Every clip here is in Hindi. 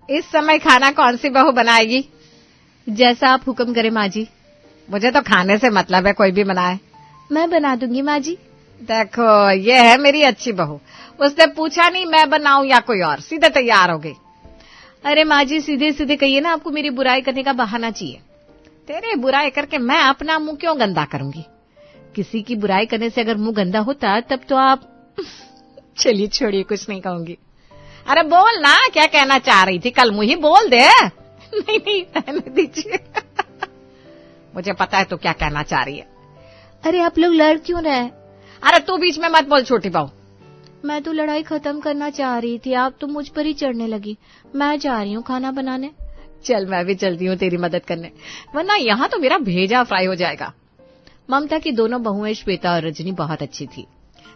इस समय खाना कौन सी बहू बनाएगी? जैसा आप हुक्म करें माँ जी। मुझे तो खाने से मतलब है, कोई भी बनाए। मैं बना दूंगी माँ जी। देखो ये है मेरी अच्छी बहू, उसने पूछा नहीं मैं बनाऊं या कोई और, सीधे तैयार हो गई। अरे माँ जी सीधे सीधे कहिए ना, आपको मेरी बुराई करने का बहाना चाहिए। तेरे बुराई करके मैं अपना मुंह क्यों गंदा करूंगी? किसी की बुराई करने से अगर मुंह गंदा होता तब तो आप चलिए छोड़िए, कुछ नहीं कहूंगी। अरे बोल ना, क्या कहना चाह रही थी? कल मुंह ही बोल दे। नहीं नहीं रहने दीजिए। मुझे पता है तो क्या कहना चाह रही है। अरे आप लोग लड़ क्यों रहे हैं? अरे तू बीच में मत बोल छोटी बहू। मैं तो लड़ाई खत्म करना चाह रही थी, आप तो मुझ पर ही चढ़ने लगी। मैं जा रही हूँ खाना बनाने। चल मैं भी चलती हूँ तेरी मदद करने, वरना यहाँ तो मेरा भेजा फ्राई हो जाएगा। ममता की दोनों बहुएं श्वेता और रजनी बहुत अच्छी थी,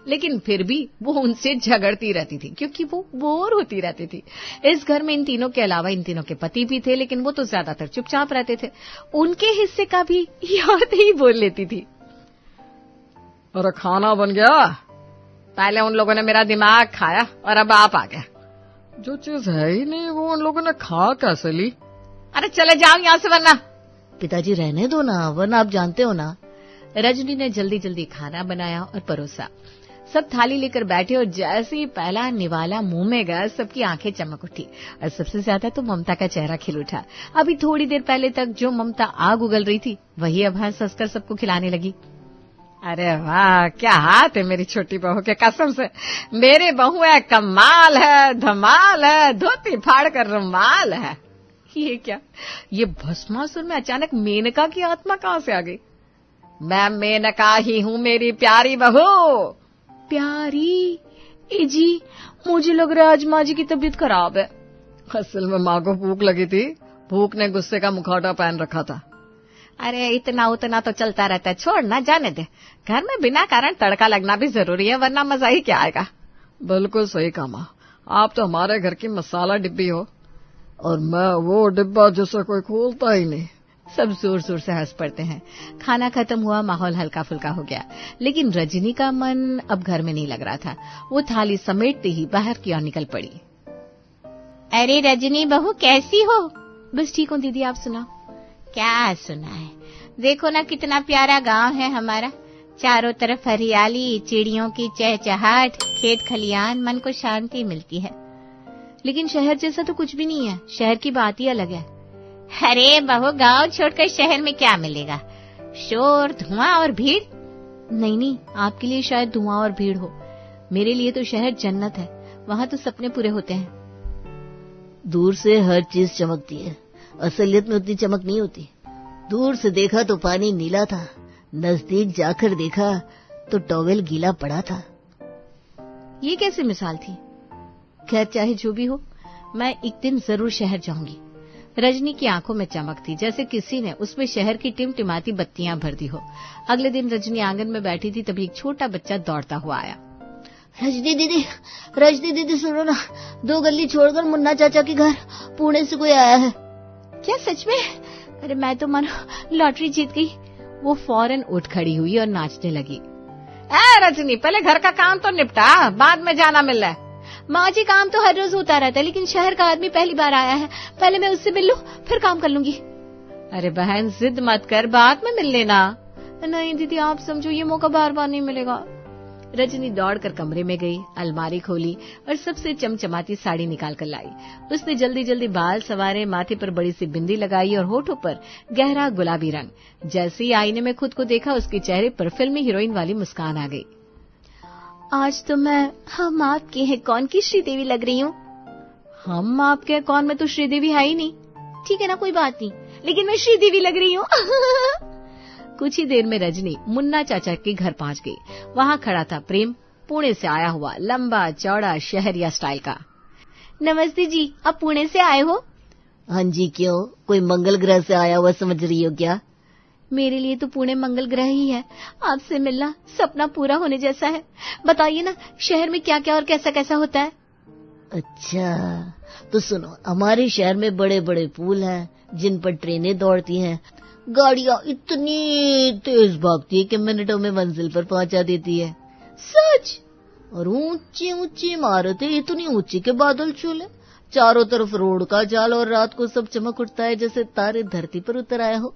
लेकिन फिर भी वो उनसे झगड़ती रहती थी क्योंकि वो बोर होती रहती थी। इस घर में इन तीनों के अलावा इन तीनों के पति भी थे, लेकिन वो तो ज्यादातर चुपचाप रहते थे। उनके हिस्से का भी याद ही बोल लेती थी। और खाना बन गया। पहले उन लोगों ने मेरा दिमाग खाया और अब आप आ गए। जो चीज है ही नहीं वो उन लोगों ने खा कैसे ली? अरे चले जाओ यहाँ से वरना। पिताजी रहने दो ना, वरना आप जानते हो ना। रजनी ने जल्दी जल्दी खाना बनाया और परोसा। सब थाली लेकर बैठे और जैसे ही पहला निवाला मुंह में गया सबकी आंखें चमक उठी और सबसे ज्यादा तो ममता का चेहरा खिल उठा। अभी थोड़ी देर पहले तक जो ममता आग उगल रही थी वही अब हंस हंसकर सबको खिलाने लगी। अरे वाह, क्या हाथ है मेरी छोटी बहू के, कसम से मेरी बहू है कमाल है, धमाल है, धोती फाड़ कर रुमाल है। ये क्या, ये भस्मासुर में अचानक मेनका की आत्मा कहाँ से आ गई? मैं मेनका ही हूँ मेरी प्यारी बहू। प्यारी? जी मुझे लग रहा है आज माँ जी की तबीयत खराब है। असल में माँ को भूख लगी थी, भूख ने गुस्से का मुखौटा पहन रखा था। अरे इतना उतना तो चलता रहता है, छोड़ ना, जाने दे। घर में बिना कारण तड़का लगना भी जरूरी है, वरना मजा ही क्या आएगा। बिल्कुल सही कहा माँ, आप तो हमारे घर की मसाला डिब्बी हो और मैं वो डिब्बा जिसे कोई खोलता ही नहीं। सब जोर जोर से हंस पड़ते हैं। खाना खत्म हुआ, माहौल हल्का फुल्का हो गया, लेकिन रजनी का मन अब घर में नहीं लग रहा था। वो थाली समेटते ही बाहर की ओर निकल पड़ी। अरे रजनी बहू कैसी हो? बस ठीक हूँ दीदी, आप सुनाओ। क्या सुना है, देखो ना कितना प्यारा गांव है हमारा। चारों तरफ हरियाली, चिड़ियों की चहचहाट, खेत खलियान, मन को शांति मिलती है। लेकिन शहर जैसा तो कुछ भी नहीं है, शहर की बात ही अलग है। अरे बहू गांव छोड़कर शहर में क्या मिलेगा? शोर, धुआं और भीड़। नहीं, आपके लिए शायद धुआं और भीड़ हो, मेरे लिए तो शहर जन्नत है, वहाँ तो सपने पूरे होते हैं। दूर से हर चीज चमकती है, असलियत में उतनी चमक नहीं होती। दूर से देखा तो पानी नीला था, नजदीक जाकर देखा तो टॉवेल गीला पड़ा था। ये कैसी मिसाल थी? खैर चाहे जो भी हो, मैं एक दिन जरूर शहर जाऊंगी। रजनी की आंखों में चमक थी, जैसे किसी ने उसमें शहर की टिमटिमाती बत्तियां भर दी हो। अगले दिन रजनी आंगन में बैठी थी, तभी एक छोटा बच्चा दौड़ता हुआ आया। रजनी दीदी सुनो ना, 2 गली छोड़कर मुन्ना चाचा के घर पुणे से कोई आया है। क्या सच में? अरे मैं तो मानो लॉटरी जीत गई। वो फौरन उठ खड़ी हुई और नाचने लगी। रजनी पहले घर का काम तो निपटा, बाद में जाना मिल रहा है। माँ जी काम तो हर रोज होता रहता है, लेकिन शहर का आदमी पहली बार आया है, पहले मैं उससे मिल लूं फिर काम कर लूंगी। अरे बहन जिद मत कर, बाद में मिल लेना। नहीं दीदी आप समझो, ये मौका बार बार नहीं मिलेगा। रजनी दौड़कर कमरे में गई, अलमारी खोली और सबसे चमचमाती साड़ी निकाल कर लाई। उसने जल्दी जल्दी बाल संवारे, माथे पर बड़ी सी बिंदी लगाई और होठों पर गहरा गुलाबी रंग। जैसे ही आईने में खुद को देखा, उसके चेहरे पर फिल्मी हीरोइन वाली मुस्कान आ गई। आज तो मैं हम आपके हैं कौन की श्रीदेवी लग रही हूँ। हम आपके हैं कौन में तो श्रीदेवी है ही नहीं। ठीक है ना, कोई बात नहीं, लेकिन मैं श्रीदेवी लग रही हूँ। कुछ ही देर में रजनी मुन्ना चाचा के घर पहुंच गई। वहाँ खड़ा था प्रेम, पुणे से आया हुआ, लंबा चौड़ा शहरिया स्टाइल का। नमस्ते जी, आप पुणे से आए हो? हाँ जी, क्यों, कोई मंगल ग्रह से आया हुआ समझ रही हो क्या? मेरे लिए तो पुणे मंगल ग्रह ही है। आपसे मिलना सपना पूरा होने जैसा है। बताइए ना, शहर में क्या क्या और कैसा कैसा होता है? अच्छा तो सुनो, हमारे शहर में बड़े बड़े पुल हैं जिन पर ट्रेनें दौड़ती हैं, गाड़ियां इतनी तेज भागती है कि मिनटों में मंजिल पर पहुंचा देती है। सच? और ऊंची ऊंची इमारतें इतनी ऊंची के बादल छूले, चारों तरफ रोड का जाल और रात को सब चमक उठता है जैसे तारे धरती पर उतर आए हो।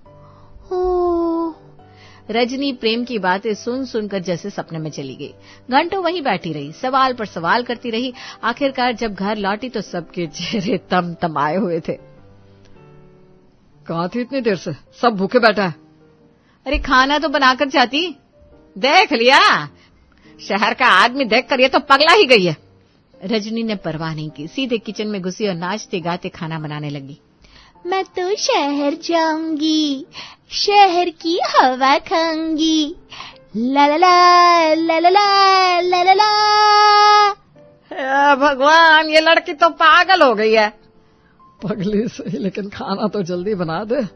रजनी प्रेम की बातें सुन सुनकर जैसे सपने में चली गई। घंटों वहीं बैठी रही, सवाल पर सवाल करती रही। आखिरकार जब घर लौटी तो सबके चेहरे तमतमाए हुए थे। कहाँ थी इतनी देर से? सब भूखे बैठा है। अरे खाना तो बनाकर जाती। देख लिया, शहर का आदमी देखकर ये तो पगला ही गई है। रजनी ने परवाह नहीं की, सीधे किचन में घुसी और नाचते गाते खाना बनाने लगी। मैं तो शहर जाऊंगी, शहर की हवा खाऊंगी, ला ला ला ला ला ला ला ला ला। भगवान, ये लड़की तो पागल हो गई है। पगली सही, लेकिन खाना तो जल्दी बना दे।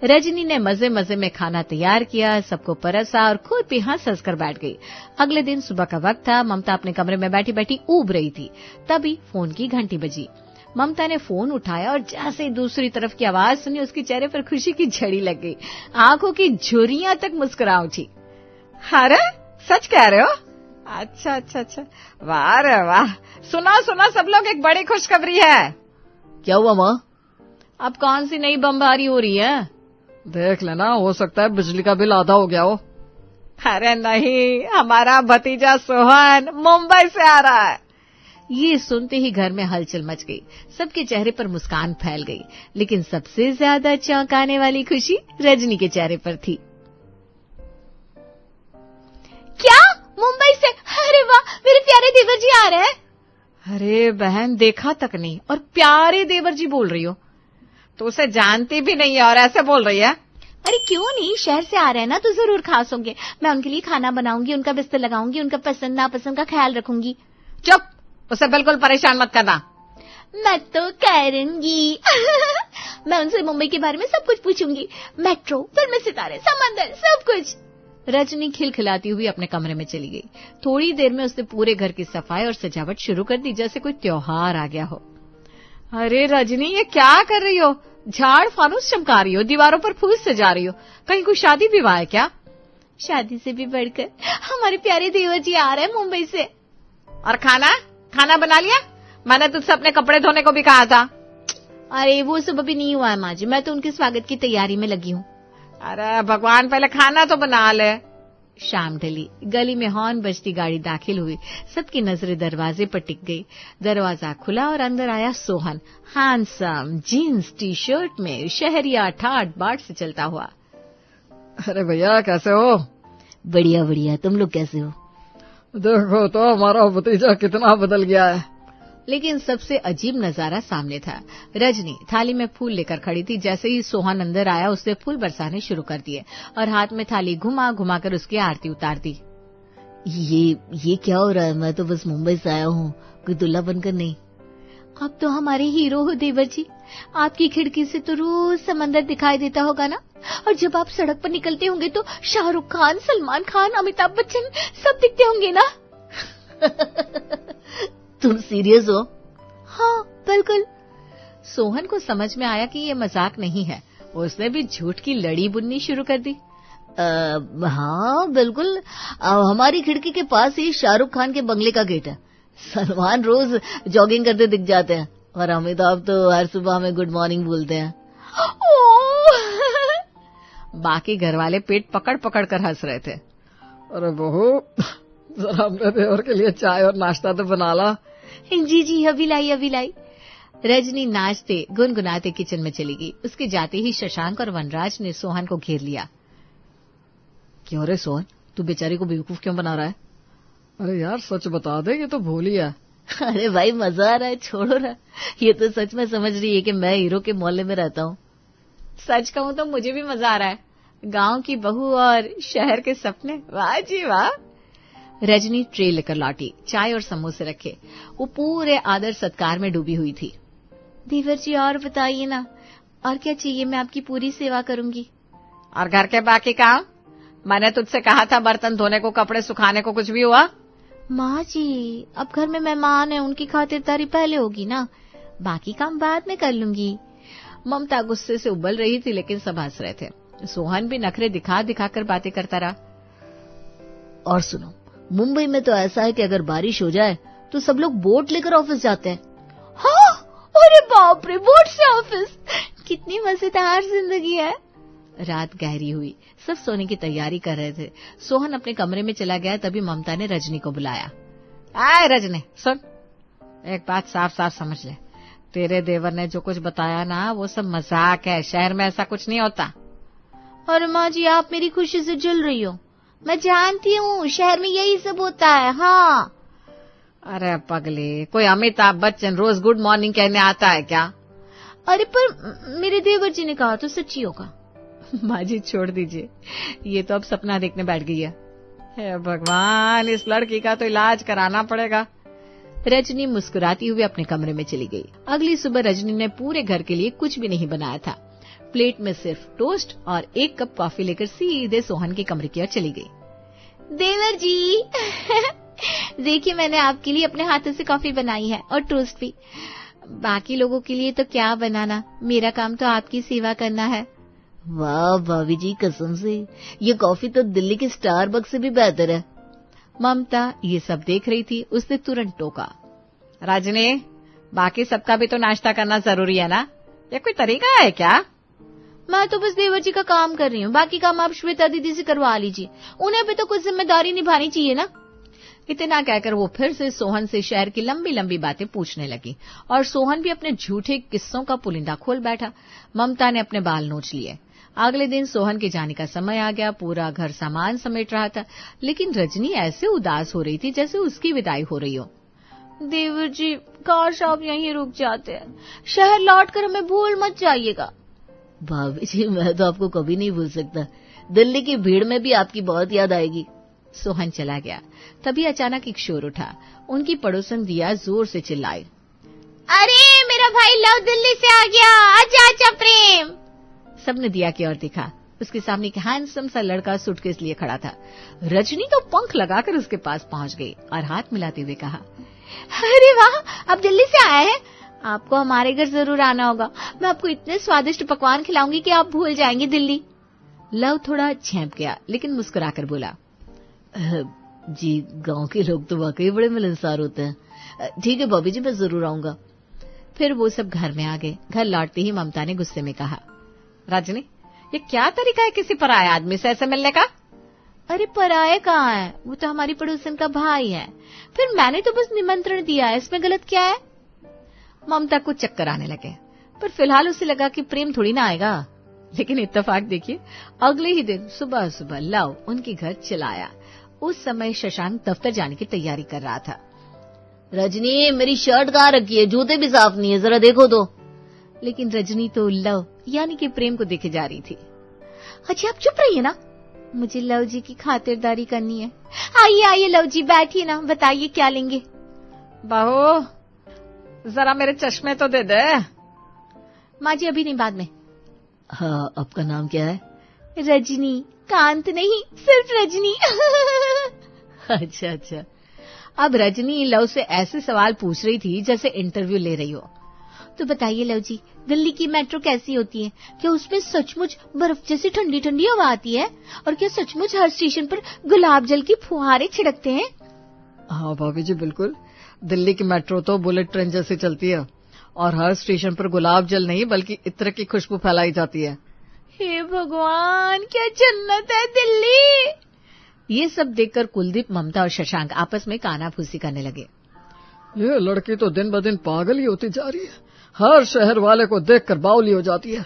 रजनी ने मजे मजे में खाना तैयार किया, सबको परसा और खुद भी हंस कर बैठ गई। अगले दिन सुबह का वक्त था। ममता अपने कमरे में बैठी बैठी ऊब रही थी। तभी फोन की घंटी बजी। ममता ने फोन उठाया और जैसे ही दूसरी तरफ की आवाज सुनी, उसके चेहरे पर खुशी की झड़ी लग गई। आंखों की झुर्रियां तक मुस्कुरा उठी। अरे सच कह रहे हो? अच्छा अच्छा अच्छा, वाह रे वाह। सुना सुना सब लोग, एक बड़ी खुशखबरी है। क्या हुआ माँ? अब कौन सी नई बमबारी हो रही है? देख लेना, हो सकता है बिजली का बिल आधा हो गया हो। अरे नहीं, हमारा भतीजा सोहन मुंबई से आ रहा है। ये सुनते ही घर में हलचल मच गई। सबके चेहरे पर मुस्कान फैल गई, लेकिन सबसे ज्यादा चौंकाने वाली खुशी रजनी के चेहरे पर थी। क्या? मुंबई से? अरे वाह, मेरे प्यारे देवर जी आ रहे हैं। अरे बहन, देखा तक नहीं और प्यारे देवर जी बोल रही हो? तो उसे जानती भी नहीं है और ऐसे बोल रही है। अरे क्यों नहीं, शहर से आ रहे हैं ना तो जरूर खास होंगे। मैं उनके लिए खाना बनाऊंगी, उनका बिस्तर लगाऊंगी, उनका पसंद नापसंद का ख्याल रखूंगी। चुप, उसे बिल्कुल परेशान मत करना। मैं तो करूंगी। मैं उनसे मुंबई के बारे में सब कुछ पूछूंगी। मेट्रो, फिल्मी सितारे, समंदर, सब कुछ। रजनी खिलखिलाती हुई अपने कमरे में चली गई। थोड़ी देर में उसने पूरे घर की सफाई और सजावट शुरू कर दी, जैसे कोई त्योहार आ गया हो। अरे रजनी, ये क्या कर रही हो? झाड़ फानूस चमका रही हो, दीवारों पर फूल सजा रही हो। कहीं कोई शादी विवाह है क्या? शादी से भी बढ़कर हमारे प्यारे देवर जी आ रहे हैं मुंबई से। और खाना बना लिया? मैंने तुझसे अपने कपड़े धोने को भी कहा था। अरे वो सब अभी नहीं हुआ है माँ जी, मैं तो उनके स्वागत की तैयारी में लगी हूँ। अरे भगवान, पहले खाना तो बना ले। शाम ढली, गली में हॉर्न बजती गाड़ी दाखिल हुई। सबकी नजरें दरवाजे पर टिक गई। दरवाजा खुला और अंदर आया Sohan, handsome, jeans T shirt में, शहरिया ठाट बाट से चलता हुआ। अरे भैया, कैसे हो? बढ़िया बढ़िया, तुम लोग कैसे हो? देखो तो हमारा भतीजा कितना बदल गया है। लेकिन सबसे अजीब नजारा सामने था। रजनी थाली में फूल लेकर खड़ी थी। जैसे ही सोहन अंदर आया, उसने फूल बरसाने शुरू कर दिए और हाथ में थाली घुमा घुमा कर उसकी आरती उतार दी। ये क्या हो रहा है? मैं तो बस मुंबई से आया हूँ, कोई दुल्हा बनकर नहीं। आप तो हमारे हीरो हो देवर जी। आपकी खिड़की से तो रोज समंदर दिखाई देता होगा ना, और जब आप सड़क पर निकलते होंगे तो शाहरुख खान, सलमान खान, अमिताभ बच्चन सब दिखते होंगे ना। तुम सीरियस हो? हाँ बिल्कुल। सोहन को समझ में आया कि ये मजाक नहीं है। उसने भी झूठ की लड़ी बुननी शुरू कर दी। हाँ बिल्कुल, हमारी खिड़की के पास ही शाहरुख खान के बंगले का गेट है। सलमान रोज जॉगिंग करते दिख जाते हैं और अमिताभ तो हर सुबह हमें गुड मॉर्निंग बोलते हैं। बाकी घर वाले पेट पकड़ पकड़ कर हंस रहे थे। अरे बहू, जरा अपने देवर के लिए चाय और नाश्ता तो बना ला। जी जी, अभी लाई। रजनी नाचते गुनगुनाते किचन में चली गई। उसके जाते ही शशांक और वनराज ने सोहन को घेर लिया। क्यों रे सोहन, तू बेचारी को बेवकूफ क्यों बना रहा है? अरे यार, सच बता दे, ये तो भोली है। अरे भाई, मजा आ रहा है, छोड़ो ना। ये तो सच में समझ रही है कि मैं हीरो के मोहल्ले में रहता हूँ। सच कहूँ तो मुझे भी मजा आ रहा है। गांव की बहू और शहर के सपने, वाह जी वाह। रजनी ट्रे लेकर लौटी, चाय और समोसे रखे। वो पूरे आदर सत्कार में डूबी हुई थी। देवर जी और बताइए ना, और क्या चाहिए? मैं आपकी पूरी सेवा करूंगी। और घर के बाकी काम? मैंने तुझसे कहा था बर्तन धोने को, कपड़े सुखाने को, कुछ भी हुआ? माँ जी, अब घर में मेहमान है, उनकी खातिरदारी पहले होगी ना, बाकी काम बाद में कर लूंगी। ममता गुस्से से उबल रही थी, लेकिन सब हंस रहे थे। सोहन भी नखरे दिखा दिखाकर बातें करता रहा। और सुनो, मुंबई में तो ऐसा है कि अगर बारिश हो जाए तो सब लोग बोट लेकर ऑफिस जाते हैं। हाँ, अरे बाप रे, बोर्ड से ऑफिस, कितनी मजेदार जिंदगी है। रात गहरी हुई, सब सोने की तैयारी कर रहे थे। सोहन अपने कमरे में चला गया, तभी ममता ने रजनी को बुलाया। आए रजनी, सुन, एक बात साफ साफ समझ ले, तेरे देवर ने जो कुछ बताया ना वो सब मजाक है, शहर में ऐसा कुछ नहीं होता। और माँ जी, आप मेरी खुशी से जल रही हो, मैं जानती हूँ शहर में यही सब होता है। हाँ। अरे पगली, कोई अमिताभ बच्चन रोज गुड मॉर्निंग कहने आता है क्या? अरे पर मेरे देवर जी ने कहा तो सच्ची होगा। माँ जी छोड़ दीजिए, ये तो अब सपना देखने बैठ गई है। हे भगवान, इस लड़की का तो इलाज कराना पड़ेगा। रजनी मुस्कुराती हुई अपने कमरे में चली गई। अगली सुबह रजनी ने पूरे घर के लिए कुछ भी नहीं बनाया था। प्लेट में सिर्फ टोस्ट और 1 कप कॉफी लेकर सीधे सोहन के कमरे की ओर चली गई। देवर जी, देखिए मैंने आपके लिए अपने हाथों से कॉफी बनाई है और टोस्ट भी। बाकी लोगों के लिए तो क्या बनाना, मेरा काम तो आपकी सेवा करना है। वाह भाभी जी, कसम से ये कॉफी तो दिल्ली के स्टारबक्स से भी बेहतर है। ममता ये सब देख रही थी, उसने तुरंत टोका। रजनी, बाकी सबका भी तो नाश्ता करना जरूरी है ना, ये कोई तरीका है क्या? मैं तो बस देवर जी का काम कर रही हूँ, बाकी काम आप श्वेता दीदी से करवा लीजिए, उन्हें भी तो कुछ जिम्मेदारी निभानी चाहिए ना। इतना कहकर वो फिर से सोहन से शहर की लंबी लंबी बातें पूछने लगी और सोहन भी अपने झूठे किस्सों का पुलिंदा खोल बैठा। ममता ने अपने बाल नोच लिए। अगले दिन सोहन के जाने का समय आ गया। पूरा घर सामान समेट रहा था, लेकिन रजनी ऐसे उदास हो रही थी जैसे उसकी विदाई हो रही हो। देवर जी, काश आप यहीं रुक जाते हैं, शहर लौटकर हमें भूल मत जाइएगा। भाभी जी, मैं तो आपको कभी नहीं भूल सकता, दिल्ली की भीड़ में भी आपकी बहुत याद आएगी। सोहन चला गया। तभी अचानक एक शोर उठा। उनकी पड़ोसन दिया जोर से चिल्लाई, अरे मेरा भाई लव दिल्ली से आ गया, आजा आजा प्रेम। सबने दिया की ओर देखा। उसके सामने एक हैंडसम सा लड़का सूटकेस लिए खड़ा था। रजनी तो पंख लगाकर उसके पास पहुंच गई और हाथ मिलाते हुए कहा, अरे वाह, आप दिल्ली से आए हैं, आपको हमारे घर जरूर आना होगा, मैं आपको इतने स्वादिष्ट पकवान खिलाऊंगी कि आप भूल जाएंगे दिल्ली। लव थोड़ा झेंप गया, लेकिन मुस्कुराकर बोला, जी, गांव के लोग तो वाकई बड़े मिलनसार होते हैं। ठीक है भाभी जी, मैं जरूर आऊंगा। फिर वो सब घर में आ गए। घर लौटते ही ममता ने गुस्से में कहा, रजनी, ये क्या तरीका है किसी पराये आदमी से ऐसे मिलने का? अरे पराये कहाँ है, वो तो हमारी पड़ोसन का भाई है, फिर मैंने तो बस निमंत्रण दिया है, इसमें गलत क्या है? ममता को चक्कर आने लगे, पर फिलहाल उसे लगा कि प्रेम थोड़ी ना आएगा। लेकिन इत्तेफाक देखिए, अगले ही दिन सुबह सुबह लव उनके घर चला आया। उस समय शशांक दफ्तर जाने की तैयारी कर रहा था। रजनी, मेरी शर्ट कहाँ रखी है, जूते भी साफ नहीं है, जरा देखो तो। लेकिन रजनी तो लव यानी कि प्रेम को देखे जा रही थी। अच्छा आप चुप रहिए ना, मुझे लव जी की खातिरदारी करनी है। आइए आइए लव जी, बैठिए ना, बताइए क्या लेंगे। बहू, जरा मेरे चश्मे तो दे दे। माँ जी अभी नहीं, बाद में। हाँ, आपका नाम क्या है? रजनी, कांत नहीं, सिर्फ रजनी। अच्छा अच्छा। अब रजनी लव से ऐसे सवाल पूछ रही थी जैसे इंटरव्यू ले रही हो। तो बताइए लव जी, दिल्ली की मेट्रो कैसी होती है? क्या उसमें सचमुच बर्फ जैसी ठंडी ठंडी हवा आती है? और क्या सचमुच हर स्टेशन पर गुलाब जल की फुहारे छिड़कते हैं? हाँ भाभी जी, बिल्कुल। दिल्ली की मेट्रो तो बुलेट ट्रेन जैसे चलती है और हर स्टेशन पर गुलाब जल नहीं बल्कि इत्र की खुशबू फैलाई जाती है। हे भगवान, क्या जन्नत है दिल्ली। ये सब देखकर कुलदीप, ममता और शशांक आपस में कानाफूसी करने लगे। ये लड़की तो दिन ब दिन पागल ही होती जा रही है, हर शहर वाले को देखकर बावली हो जाती है।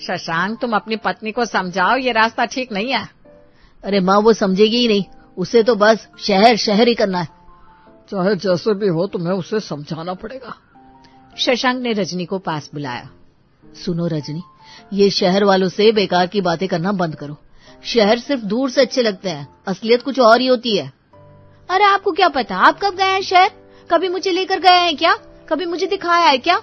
शशांक, तुम अपनी पत्नी को समझाओ, ये रास्ता ठीक नहीं है। अरे माँ, वो समझेगी ही नहीं, उसे तो बस शहर शहर ही करना है। चाहे जैसे भी हो, तुम्हें उसे समझाना पड़ेगा। शशांक ने रजनी को पास बुलाया। सुनो रजनी, ये शहर वालों से बेकार की बातें करना बंद करो। शहर सिर्फ दूर से अच्छे लगते हैं, असलियत कुछ और ही होती है। अरे आपको क्या पता, आप कब गए हैं शहर? कभी मुझे लेकर गए हैं क्या? कभी मुझे दिखाया है क्या?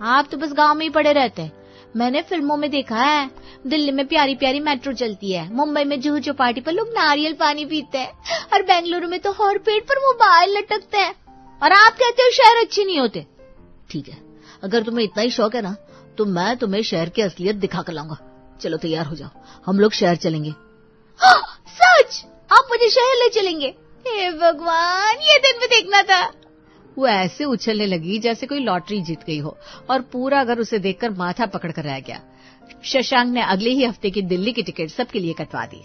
आप तो बस गांव में ही पड़े रहते हैं। मैंने फिल्मों में देखा है, दिल्ली में प्यारी प्यारी मेट्रो चलती है, मुंबई में जुहू चौपाटी पर लोग नारियल पानी पीते हैं, और बेंगलुरु में तो हर पेड़ पर मोबाइल लटकते हैं। और आप कहते हो शहर अच्छे नहीं होते। ठीक है, अगर तुम्हें इतना ही शौक है ना, तो मैं तुम्हें शहर की असलियत दिखा कर लाऊंगा। चलो तैयार हो जाओ, हम लोग शहर चलेंगे। सच? आप मुझे शहर ले चलेंगे? हे भगवान, ये दिन भी देखना था। वो ऐसे उछलने लगी जैसे कोई लॉटरी जीत गई हो और पूरा घर उसे देखकर माथा पकड़कर रह गया। शशांक ने अगले ही हफ्ते की दिल्ली की टिकट सबके लिए कटवा दी।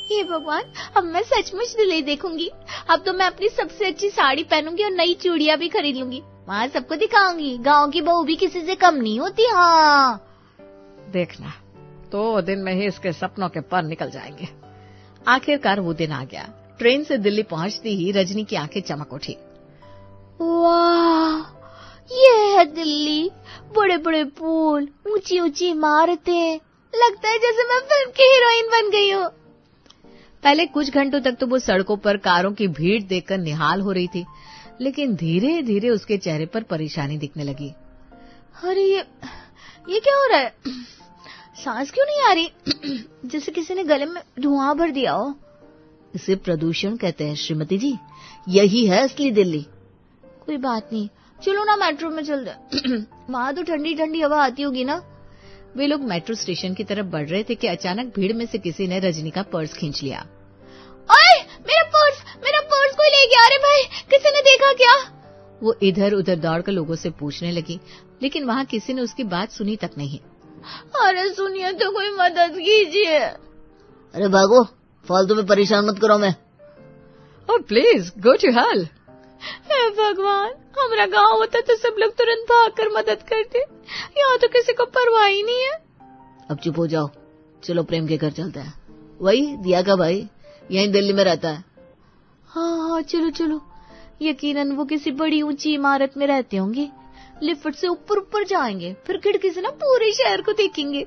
हे भगवान, अब मैं सचमुच दिल्ली देखूंगी। अब तो मैं अपनी सबसे अच्छी साड़ी पहनूंगी और नई चूड़ियां भी खरीद लूंगी। वहाँ सबको दिखाऊंगी गांव की बहू भी किसी से कम नहीं होती। हाँ, देखना 2 दिन में ही इसके सपनों के पर निकल जाएंगे। आखिरकार वो दिन आ गया। ट्रेन से दिल्ली पहुंचती ही रजनी की आंखें चमक उठी। वाह, ये है दिल्ली। बड़े बड़े पुल, ऊंची ऊंची इमारतें, लगता है जैसे मैं फिल्म की हीरोइन बन गई हूँ। पहले कुछ घंटों तक तो वो सड़कों पर कारों की भीड़ देखकर निहाल हो रही थी, लेकिन धीरे धीरे उसके चेहरे पर परेशानी दिखने लगी। अरे ये क्या हो रहा है? सांस क्यों नहीं आ रही? जैसे किसी ने गले में धुआं भर दिया हो। इसे प्रदूषण कहते हैं श्रीमती जी, यही है असली दिल्ली। कोई बात नहीं, चलो ना मेट्रो में चल जाए। वहां तो ठंडी ठंडी हवा आती होगी ना। वे लोग मेट्रो स्टेशन की तरफ बढ़ रहे थे कि अचानक भीड़ में से किसी ने रजनी का पर्स खींच लिया। ओए, मेरा पर्स कोई ले गया। अरे भाई, किसी ने देखा क्या? वो इधर उधर दौड़कर लोगों से पूछने लगी, लेकिन वहाँ किसी ने उसकी बात सुनी तक नहीं। अरे सुनिए तो, कोई मदद कीजिए। अरे भागो, फालतू में परेशान मत करो। मैं oh please go to hell. हे भगवान, हमारा गांव होता तो सब लोग तुरंत भागकर मदद करते। यहाँ तो किसी को परवाह ही नहीं है। अब चुप हो जाओ, चलो प्रेम के घर चलते हैं। वही दिया का भाई यहीं दिल्ली में रहता है। हाँ, चलो चलो। यकीनन वो किसी बड़ी ऊंची इमारत में रहते होंगे। लिफ्ट से ऊपर ऊपर जाएंगे, फिर खिड़की से ना पूरे शहर को देखेंगे।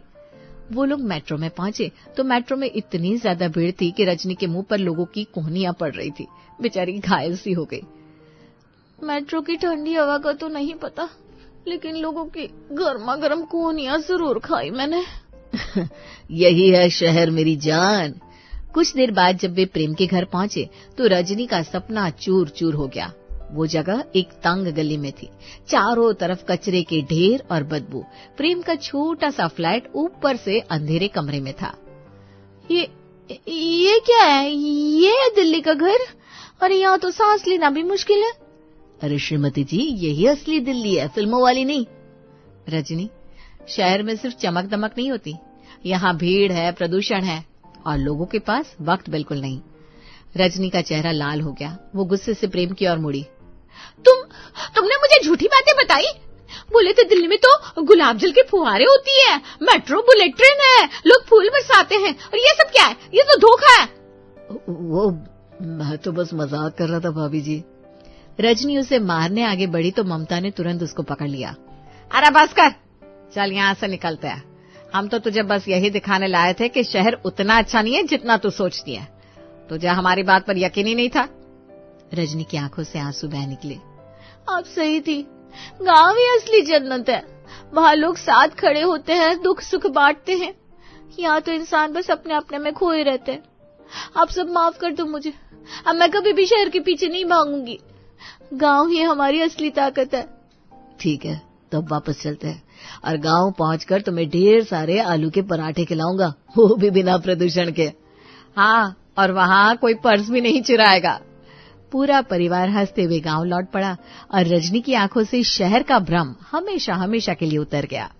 वो लोग मेट्रो में पहुंचे तो मेट्रो में इतनी ज्यादा भीड़ थी कि रजनी के मुंह पर लोगों की कोहनियां पड़ रही थी। बेचारी घायल सी हो गई। मेट्रो की ठंडी हवा का तो नहीं पता, लेकिन लोगों की गर्मा गर्म कोहनियां जरूर खाई मैंने। यही है शहर मेरी जान। कुछ देर बाद जब वे प्रेम के घर पहुंचे तो रजनी का सपना चूर चूर हो गया। वो जगह एक तंग गली में थी, चारों तरफ कचरे के ढेर और बदबू। प्रेम का छोटा सा फ्लैट ऊपर से अंधेरे कमरे में था। ये क्या है? ये है दिल्ली का घर? अरे यहाँ तो सांस लेना भी मुश्किल है। अरे श्रीमती जी, यही असली दिल्ली है, फिल्मों वाली नहीं। रजनी, शहर में सिर्फ चमक दमक नहीं होती, यहाँ भीड़ है, प्रदूषण है और लोगों के पास वक्त बिल्कुल नहीं। रजनी का चेहरा लाल हो गया। वो गुस्से से प्रेम की ओर मुड़ी। तुमने मुझे झूठी बातें बताई। बोले थे दिल्ली में तो गुलाब जल की फुहारें होती है, मेट्रो बुलेट ट्रेन है, लोग फूल बरसाते हैं, और ये सब क्या है? ये तो धोखा है। वो मैं तो बस मजाक कर रहा था भाभी जी। रजनी उसे मारने आगे बढ़ी तो ममता ने तुरंत उसको पकड़ लिया। अरे बस कर, चल यहाँ से निकलते हैं। हम तो तुझे बस यही दिखाने लाए थे कि शहर उतना अच्छा नहीं है जितना तू सोचती है। तुझे हमारी बात पर यकीन ही नहीं था। रजनी की आंखों से आंसू बह निकले। आप सही थी, गांव ही असली जन्नत है। वहाँ लोग साथ खड़े होते हैं, दुख सुख बांटते हैं। यहाँ तो इंसान बस अपने अपने में खोए रहते हैं। आप सब माफ कर दो मुझे। अब मैं कभी भी शहर के पीछे नहीं भागूंगी। गांव ही हमारी असली ताकत है। ठीक है, तो अब वापस चलते हैं और गांव पहुंचकर तुम्हें ढेर सारे आलू के पराठे खिलाऊंगा, वो भी बिना प्रदूषण के। हाँ, और वहाँ कोई पर्स भी नहीं चुराएगा। पूरा परिवार हंसते हुए गांव लौट पड़ा और रजनी की आंखों से शहर का भ्रम हमेशा हमेशा के लिए उतर गया।